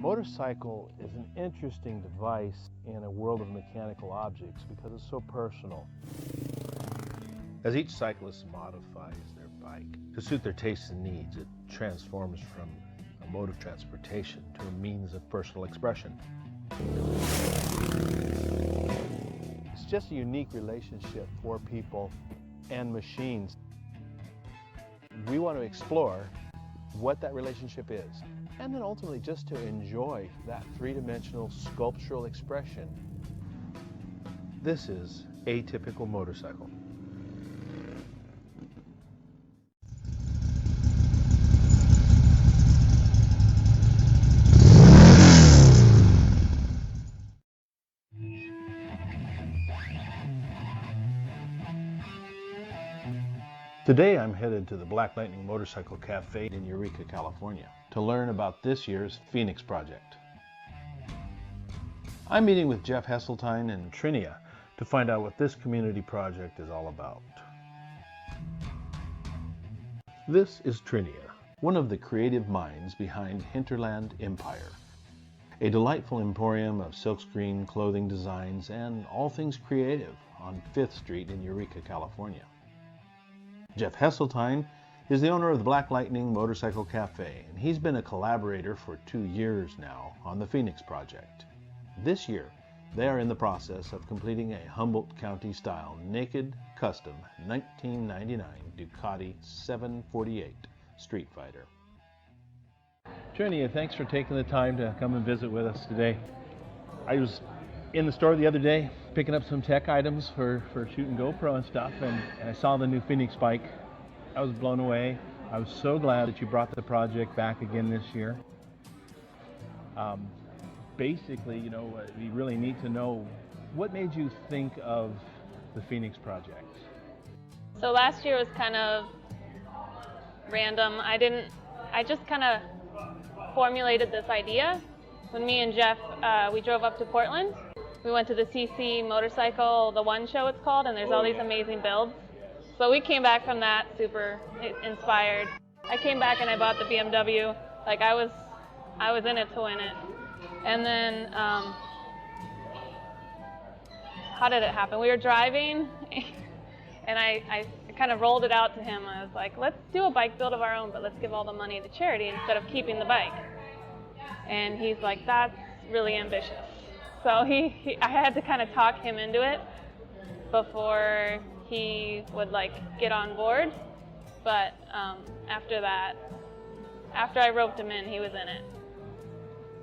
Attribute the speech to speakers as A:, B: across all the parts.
A: Motorcycle is an interesting device in a world of mechanical objects because it's so personal. As each cyclist modifies their bike to suit their tastes and needs, it transforms from a mode of transportation to a means of personal expression. It's just a unique relationship for people and machines. We want to explore what that relationship is, and then ultimately just to enjoy that three-dimensional sculptural expression. This is Atypical Motorcycle. Today I'm headed to the Black Lightning Motorcycle Cafe in Eureka, California to learn about this year's Phoenix project. I'm meeting with Jeff Hesseltine and Trinia to find out what this community project is all about. This is Trinia, one of the creative minds behind Hinterland Empire, a delightful emporium of silkscreen clothing designs and all things creative on 5th Street in Eureka, California. Jeff Hesseltine is the owner of the Black Lightning Motorcycle Cafe, and he's been a collaborator for 2 years now on the Phoenix project. This year, they are in the process of completing a Humboldt County-style naked, custom 1999 Ducati 748 Street Fighter. Trinia, thanks for taking the time to come and visit with us today. I was in the store the other day picking up some tech items for shooting GoPro and stuff, and I saw the new Phoenix bike. I was blown away. I was so glad that you brought the project back again this year. Basically, you know, we really need to know what made you think of the Phoenix project.
B: So last year was kind of random. I just kind of formulated this idea when me and Jeff, we drove up to Portland. We went to the CC Motorcycle, the One Show it's called, and there's all these amazing builds. So we came back from that super inspired. I came back and I bought the BMW. Like I was in it to win it. And then, how did it happen? We were driving and I kind of rolled it out to him. I was like, let's do a bike build of our own, but let's give all the money to charity instead of keeping the bike. And he's like, that's really ambitious. So I had to kind of talk him into it before he would like get on board. But after that, after I roped him in, he was in it.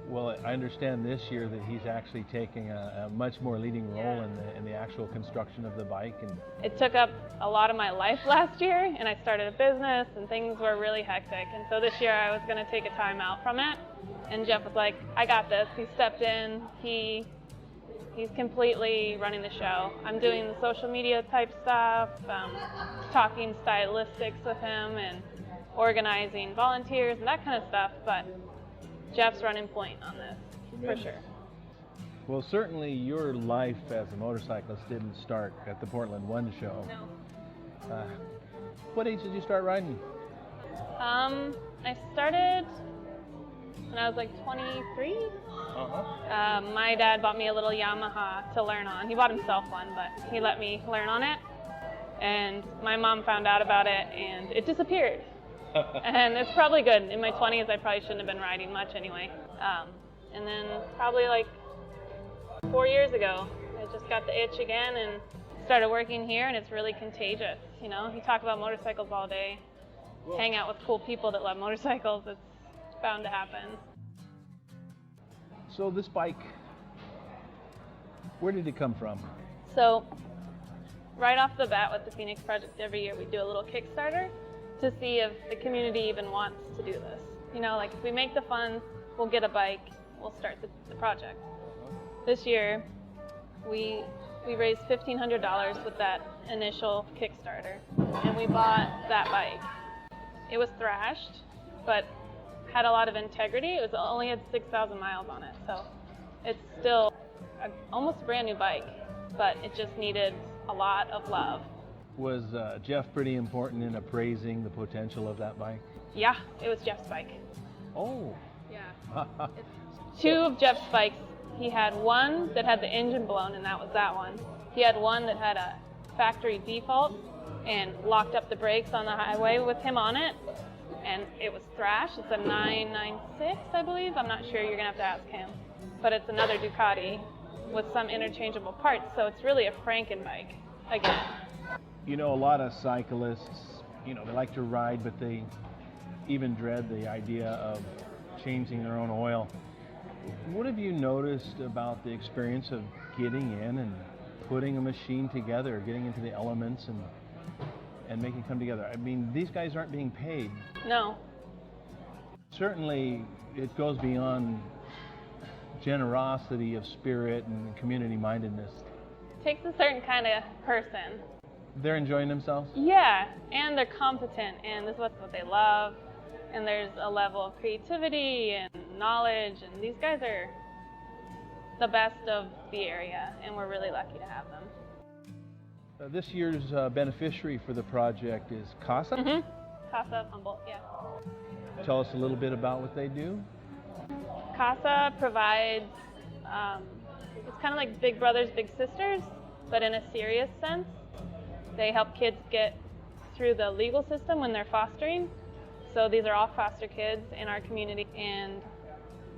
A: Well, I understand this year that he's actually taking a much more leading role in the actual construction of the bike. And
B: it took up a lot of my life last year, and I started a business, and things were really hectic. And so this year I was going to take a time out from it, and Jeff was like, I got this. He stepped in. He's completely running the show. I'm doing the social media type stuff, talking stylistics with him, and organizing volunteers and that kind of stuff, but Jeff's running point on this, for sure.
A: Well, certainly your life as a motorcyclist didn't start at the Portland One Show.
B: No.
A: What age did you start riding?
B: I started when I was like 23. My dad bought me a little Yamaha to learn on. He bought himself one, but he let me learn on it. And my mom found out about it, and it disappeared. And it's probably good. In my 20s, I probably shouldn't have been riding much anyway. And then probably like 4 years ago, I just got the itch again and started working here, and it's really contagious. You know, you talk about motorcycles all day, hang out with cool people that love motorcycles, it's bound to happen.
A: So this bike, where did it come from?
B: So right off the bat with the Phoenix project, every year we do a little Kickstarter to see if the community even wants to do this. You know, like if we make the funds, we'll get a bike, we'll start the project. This year, we raised $1,500 with that initial Kickstarter, and we bought that bike. It was thrashed, but had a lot of integrity. It only had 6,000 miles on it, so it's still almost a brand new bike, but it just needed a lot of love.
A: Was Jeff pretty important in appraising the potential of that bike?
B: Yeah, it was Jeff's bike.
A: Oh.
B: Yeah. Two of Jeff's bikes, he had one that had the engine blown, and that was that one. He had one that had a factory default and locked up the brakes on the highway with him on it, and it was thrashed. It's a 996, I believe. I'm not sure. You're gonna have to ask him. But it's another Ducati with some interchangeable parts, so it's really a Franken bike again.
A: You know, a lot of cyclists, you know, they like to ride, but they even dread the idea of changing their own oil. What have you noticed about the experience of getting in and putting a machine together, getting into the elements and making it come together? I mean, these guys aren't being paid.
B: No.
A: Certainly, it goes beyond generosity of spirit and community mindedness.
B: It takes a certain kind of person.
A: They're enjoying themselves?
B: Yeah, and they're competent, and this is what they love. And there's a level of creativity and knowledge, and these guys are the best of the area, and we're really lucky to have them.
A: This year's beneficiary for the project is CASA.
B: Mm-hmm. CASA of Humboldt, yeah.
A: Tell us a little bit about what they do.
B: CASA provides, it's kind of like Big Brothers Big Sisters, but in a serious sense. They help kids get through the legal system when they're fostering. So these are all foster kids in our community, and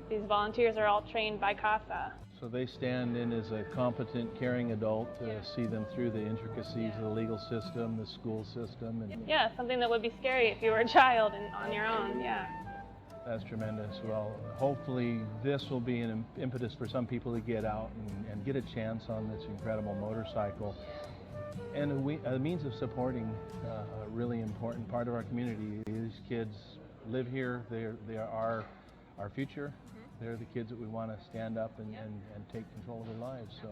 B: these volunteers are all trained by CASA.
A: So they stand in as a competent, caring adult to see them through the intricacies of the legal system, the school system. And
B: yeah, something that would be scary if you were a child and on your own, yeah.
A: That's tremendous. Well, hopefully this will be an impetus for some people to get out and get a chance on this incredible motorcycle. And a means of supporting a really important part of our community. These kids live here. They are our future. They're the kids that we want to stand up and take control of their lives. So,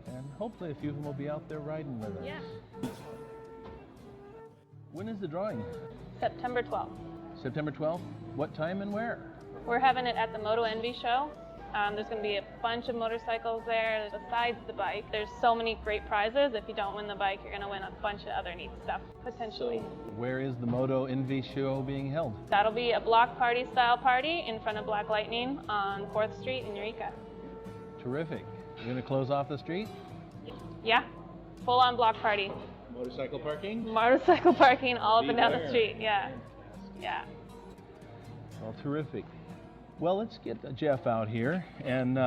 A: and hopefully a few of them will be out there riding with us.
B: Yeah.
A: When is the drawing?
B: September 12th.
A: September 12th? What time and where?
B: We're having it at the Moto Envy show. There's going to be a bunch of motorcycles there. Besides the bike, there's so many great prizes. If you don't win the bike, you're going to win a bunch of other neat stuff, potentially.
A: So where is the Moto Envy show being held?
B: That'll be a block party style party in front of Black Lightning on 4th Street in Eureka.
A: Terrific. You're going to close off the street?
B: Yeah, full on block party.
A: Motorcycle parking?
B: Motorcycle parking all up and down the street, yeah. Yeah.
A: Well, terrific. Well, let's get Jeff out here and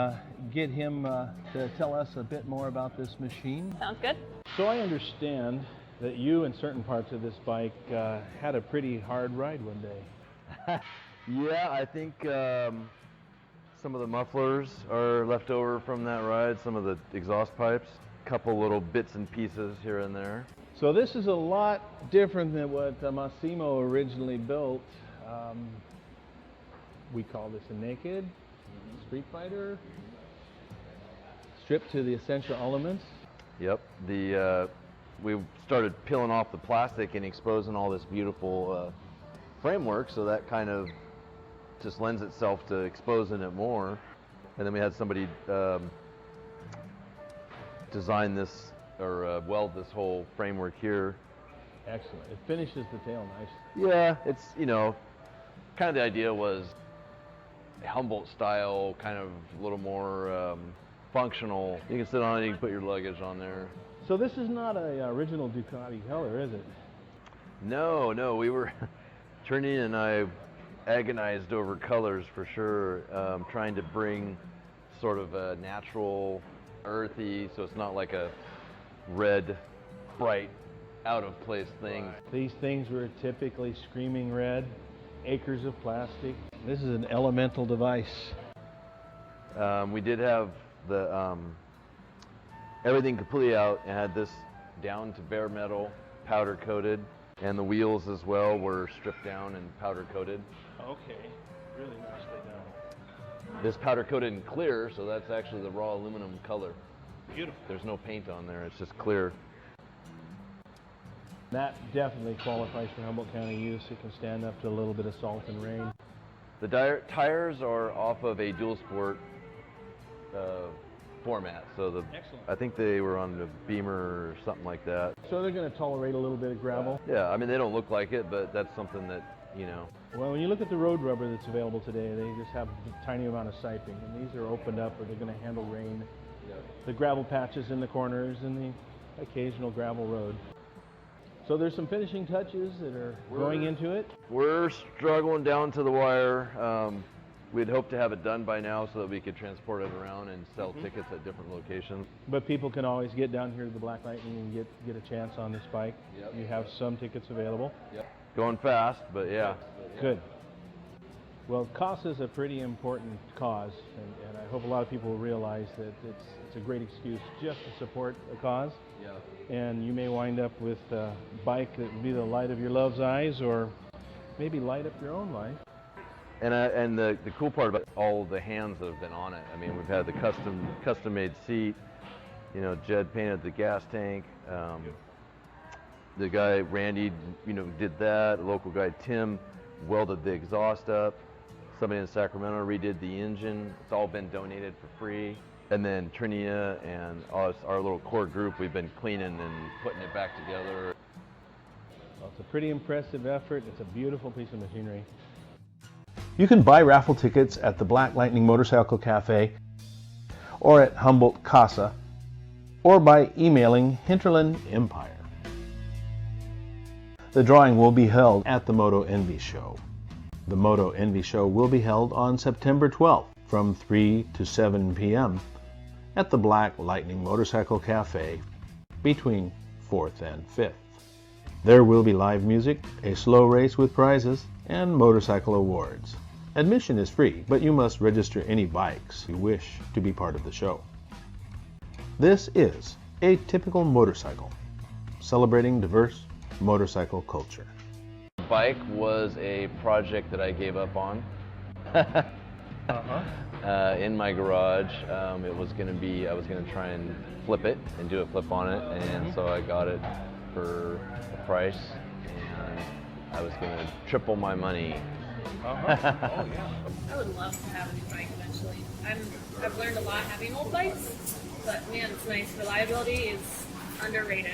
A: get him to tell us a bit more about this machine.
B: Sounds good.
A: So I understand that you and certain parts of this bike had a pretty hard ride one day.
C: Yeah, I think some of the mufflers are left over from that ride, some of the exhaust pipes, a couple little bits and pieces here and there.
A: So this is a lot different than what Massimo originally built. We call this a naked Street Fighter, stripped to the essential elements.
C: Yep, we started peeling off the plastic and exposing all this beautiful framework, so that kind of just lends itself to exposing it more. And then we had somebody design this, or weld this whole framework here.
A: Excellent. It finishes the tail nice.
C: Yeah, it's, you know, kind of the idea was a Humboldt style, kind of a little more functional. You can sit on it, you can put your luggage on there.
A: So this is not a original Ducati color, is it?
C: No, we were, Trini and I agonized over colors for sure, trying to bring sort of a natural, earthy, so it's not like a red, bright, out of place thing.
A: These things were typically screaming red, acres of plastic. This is an elemental device.
C: We did have the everything completely out and had this down to bare metal, powder coated, and the wheels as well were stripped down and powder coated.
A: Okay, really nicely done.
C: This powder coated in clear, so that's actually the raw aluminum color.
A: Beautiful.
C: There's no paint on there, it's just clear.
A: That definitely qualifies for Humboldt County use. It can stand up to a little bit of salt and rain.
C: The tires are off of a dual sport format, so
A: Excellent.
C: I think they were on the Beamer or something like that.
A: So they're going to tolerate a little bit of gravel.
C: Yeah, I mean they don't look like it, but that's something that you know.
A: Well, when you look at the road rubber that's available today, they just have a tiny amount of siping, and these are opened up where they're going to handle rain, the gravel patches in the corners, and the occasional gravel road. So there's some finishing touches that are going into it.
C: We're struggling down to the wire. We'd hope to have it done by now so that we could transport it around and sell tickets at different locations.
A: But people can always get down here to the Black Lightning and get a chance on this bike. Yep. You have some tickets available.
C: Yep. Going fast, but yeah.
A: Good. Well, CASA is a pretty important cause, and I hope a lot of people realize that it's a great excuse just to support a cause. Yeah. And you may wind up with a bike that will be the light of your love's eyes, or maybe light up your own life.
C: And the cool part about all the hands that have been on it, I mean, we've had the custom made seat, you know, Jed painted the gas tank, the guy Randy, you know, did that, the local guy Tim welded the exhaust up, somebody in Sacramento redid the engine. It's all been donated for free. And then Trinia and us, our little core group, we've been cleaning and putting it back together.
A: Well, it's a pretty impressive effort. It's a beautiful piece of machinery. You can buy raffle tickets at the Black Lightning Motorcycle Cafe or at Humboldt Casa, or by emailing Hinterland Empire. The drawing will be held at the Moto Envy Show. The Moto Envy Show will be held on September 12th from 3 to 7 p.m. at the Black Lightning Motorcycle Cafe between 4th and 5th. There will be live music, a slow race with prizes, and motorcycle awards. Admission is free, but you must register any bikes you wish to be part of the show. This is Atypical Motorcycle, celebrating diverse motorcycle culture.
C: The bike was a project that I gave up on in my garage. It was going to be, I was going to try and flip it and do a flip on it, and so I got it for a price, and I was going to triple my money.
B: Oh, yeah. I would love to have a new bike eventually. I've learned a lot having old bikes, but man, it's nice. Reliability is underrated.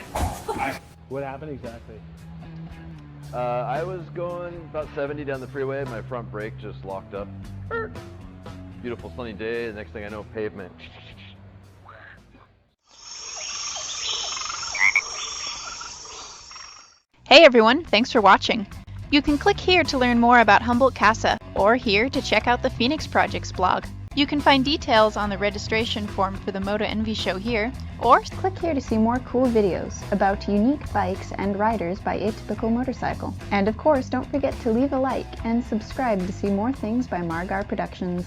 A: What happened exactly?
C: I was going about 70 down the freeway. My front brake just locked up. Beautiful sunny day. The next thing I know, pavement.
D: Hey everyone, thanks for watching. You can click here to learn more about Humboldt Casa, or here to check out the Phoenix Project's blog. You can find details on the registration form for the Moto Envy show here, or
E: click here to see more cool videos about unique bikes and riders by Atypical Motorcycle. And of course, don't forget to leave a like and subscribe to see more things by MarGar Productions.